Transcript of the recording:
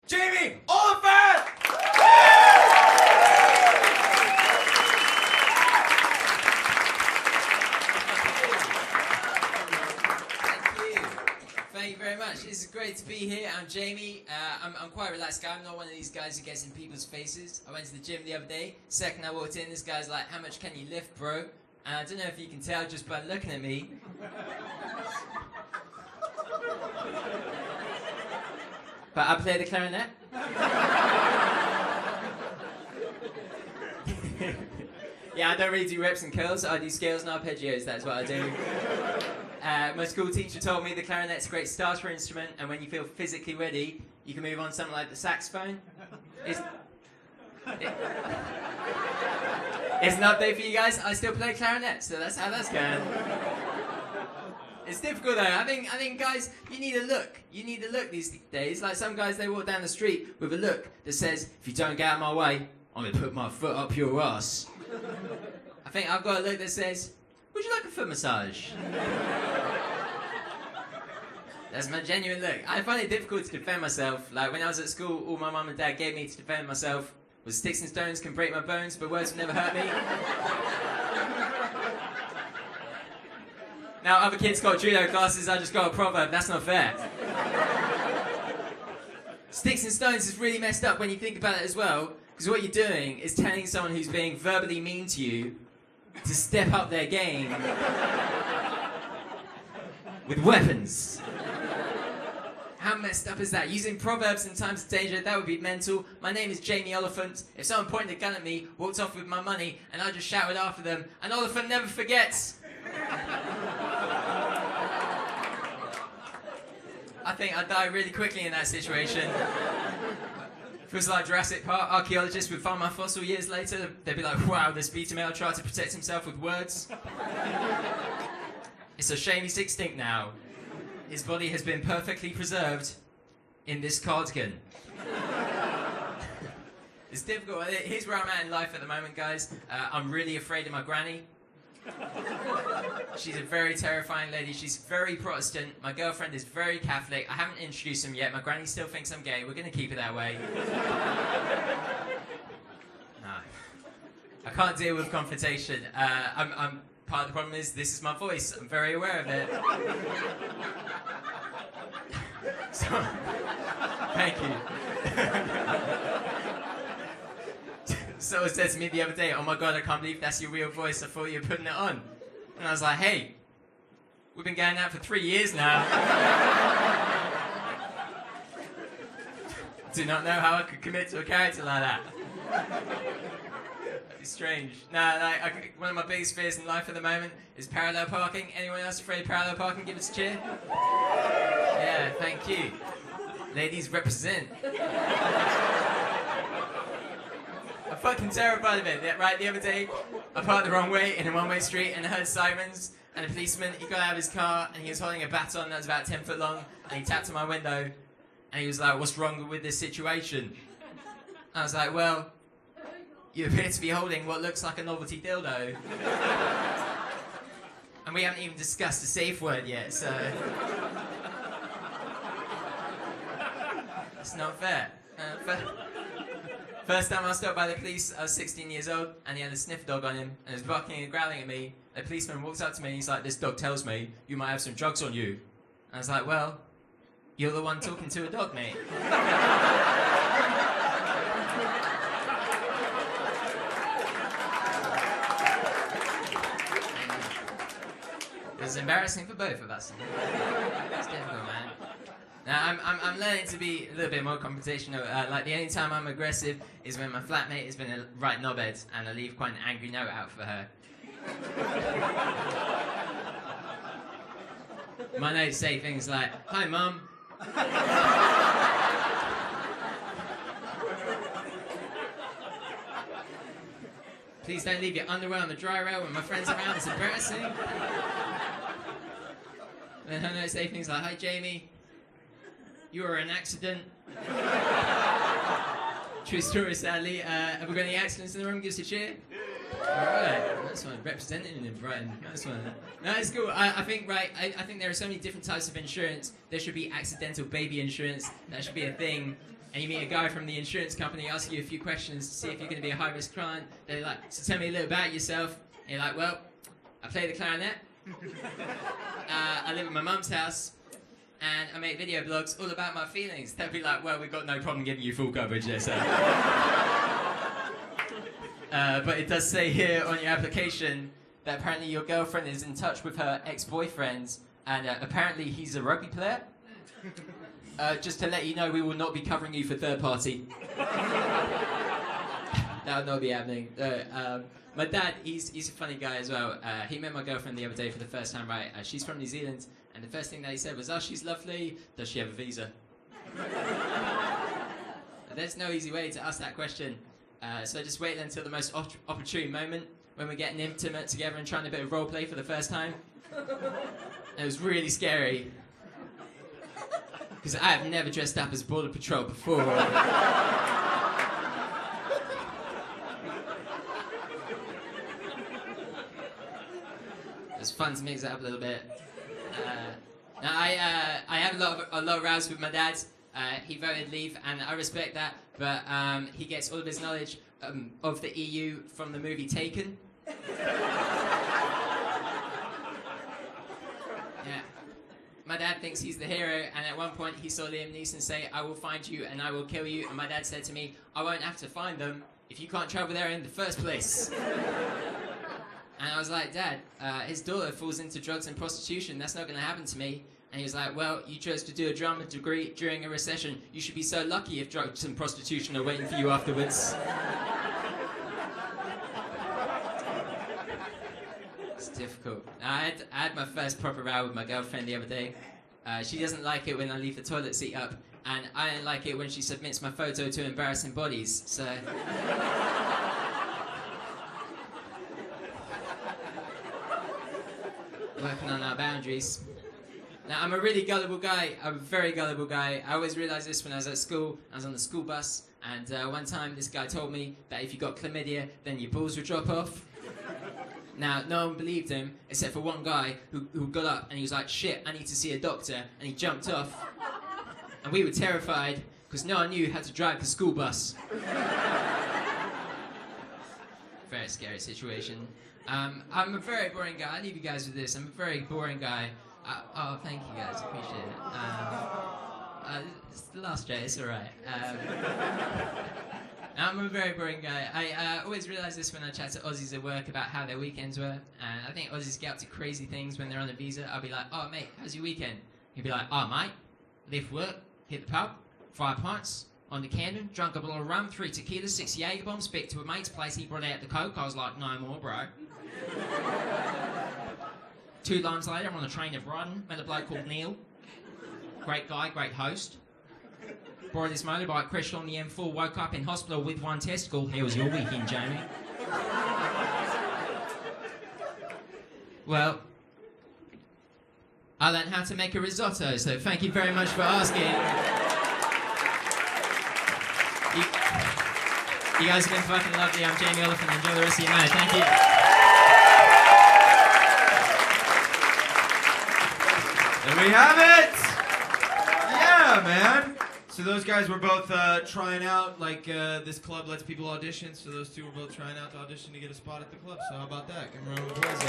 Jamie! Oliphant! Thank you very much. It's great to be here. I'm Jamie. I'm quite a relaxed guy. I'm not one of these guys who gets in people's faces. I went to the gym the other day. Second I walked in, this guy's like, "How much can you lift, bro?" And I don't know if you can tell just by looking at me. But I play the clarinet. Yeah, I don't really do reps and curls. I do scales and arpeggios. That's what I do. My school teacher told me the clarinet's a great starter instrument, and when you feel physically ready, you can move on to something like the saxophone. It's an update for you guys. I still play clarinet, so that's how that's going. It's difficult though. I think guys, you need a look. You need a look these days. Like some guys, they walk down the street with a look that says, "If you don't get out of my way, I'm gonna put my foot up your ass." I think I've got a look that says, "Would you like a foot massage?" That's my genuine look. I find it difficult to defend myself. Like when I was at school, all my mum and dad gave me to defend myself was "Sticks and stones can break my bones, but words will never hurt me." Now other kids got judo classes, I just got a proverb. That's not fair. Sticks and stones is really messed up when you think about it as well, because what you're doing is telling someone who's being verbally mean to you to step up their game with weapons. How messed up is that? Using proverbs in times of danger, that would be mental. My name is Jamie Oliphant. If someone pointed a gun at me, walked off with my money, and I just shouted after them, an Oliphant never forgets. I think I'd die really quickly in that situation. If it was like Jurassic Park, archaeologists would find my fossil years later. They'd be like, "Wow, this beta male tried to protect himself with words." It's a shame he's extinct now. His body has been perfectly preserved in this cardigan. It's difficult. Here's where I'm at in life at the moment, guys. I'm really afraid of my granny. She's a very terrifying lady. She's very Protestant. My girlfriend is very Catholic. I haven't introduced them yet. My granny still thinks I'm gay. We're going to keep it that way. No. I can't deal with confrontation. I'm part of the problem is this is my voice. I'm very aware of it. So, thank you. Someone said to me the other day, "Oh my God, I can't believe that's your real voice. I thought you were putting it on." And I was like, "Hey, we've been going out for 3 years now." Do not know how I could commit to a character like that. It's strange. One of my biggest fears in life at the moment is parallel parking. Anyone else afraid of parallel parking? Give us a cheer. Yeah, thank you. Ladies represent. I'm fucking terrified of it. Right, the other day, I parked the wrong way in a one-way street and I heard sirens, and a policeman, he got out of his car and he was holding a baton that was about 10 foot long, and he tapped on my window and he was like, "What's wrong with this situation?" I was like, "Well, you appear to be holding what looks like a novelty dildo." And we haven't even discussed the safe word yet, so... It's not fair. First time I was stopped by the police, I was 16 years old, and he had a sniff dog on him, and he was barking and growling at me. The policeman walks up to me and he's like, "This dog tells me you might have some drugs on you." And I was like, "Well, you're the one talking to a dog, mate." It was embarrassing for both of us. It's difficult, man. Now, I'm learning to be a little bit more confrontational. Like, the only time I'm aggressive is when my flatmate has been a right knobhead, and I leave quite an angry note out for her. My notes say things like, "Hi, Mum." "Please don't leave your underwear on the dry rail when my friends are around. It's embarrassing." And her notes say things like, "Hi, Jamie. You were an accident." True story, sadly. Have we got any accidents in the room? Give us a cheer. Alright, nice one. Representing in Brighton. Nice one. No, it's cool. I think there are so many different types of insurance. There should be accidental baby insurance. That should be a thing. and you meet a guy from the insurance company asking you a few questions to see if you're going to be a high-risk client. They're like, so tell me a little about yourself. And you're like, well, I play the clarinet. I live at my mum's house. And I make video blogs all about my feelings. They'll be like, well, we've got no problem giving you full coverage there, sir. But it does say here on your application that apparently your girlfriend is in touch with her ex-boyfriend, and apparently he's a rugby player. Just to let you know, we will not be covering you for third party. That would not be happening. My dad, he's a funny guy as well. He met my girlfriend the other day for the first time, right? She's from New Zealand, and the first thing that he said was, oh, she's lovely, does she have a visa? There's no easy way to ask that question. So I just waited until the most opportune moment when we're getting intimate together and trying a bit of role play for the first time. It was really scary. Because I have never dressed up as Border Patrol before. It was fun to mix it up a little bit. Now I had a lot of rows with my dad. He voted leave, and I respect that. But he gets all of his knowledge of the EU from the movie Taken. Yeah. My dad thinks he's the hero, and at one point he saw Liam Neeson say, I will find you and I will kill you. And my dad said to me, I won't have to find them if you can't travel there in the first place. And I was like, Dad, his daughter falls into drugs and prostitution. That's not going to happen to me. And he was like, well, you chose to do a drama degree during a recession. You should be so lucky if drugs and prostitution are waiting for you afterwards. It's difficult. I had my first proper row with my girlfriend the other day. She doesn't like it when I leave the toilet seat up, and I don't like it when she submits my photo to embarrassing bodies, so... Working on our boundaries. Now, I'm a really gullible guy. I'm a very gullible guy. I always realised this when I was at school. I was on the school bus, and one time this guy told me that if you got chlamydia, then your balls would drop off. Now, no one believed him, except for one guy who got up and he was like, shit, I need to see a doctor, and he jumped off. And we were terrified, because no one knew how to drive the school bus. Very scary situation. I'm a very boring guy. I leave you guys with this. I'm a very boring guy. Oh, thank you guys. Appreciate it. It's the last day. It's all right. I'm a very boring guy. I always realise this when I chat to Aussies at work about how their weekends were. And I think Aussies get up to crazy things when they're on a visa. I'll be like, oh, mate, how's your weekend? He'll be like, oh, mate, left work, hit the pub, 5 pints, on the Camden, drunk a bottle of rum, 3 tequilas, 6 Jaeger bombs, back to a mate's place, he brought out the coke. I was like, no more, bro. 2 lines later, I'm on the train to Brighton, met a bloke called Neil. Great guy, great host. Borrowed his motorbike, crashed on the M4, woke up in hospital with 1 testicle. How was your weekend, Jamie? Well, I learned how to make a risotto, so thank you very much for asking. You guys have been fucking lovely. I'm Jamie Oliphant. Enjoy the rest of your night. Thank you. There we have it! Yeah, man! So those guys were both trying out, like this club lets people audition, so those two were both trying out to audition to get a spot at the club. So how about that? Give them a round of applause.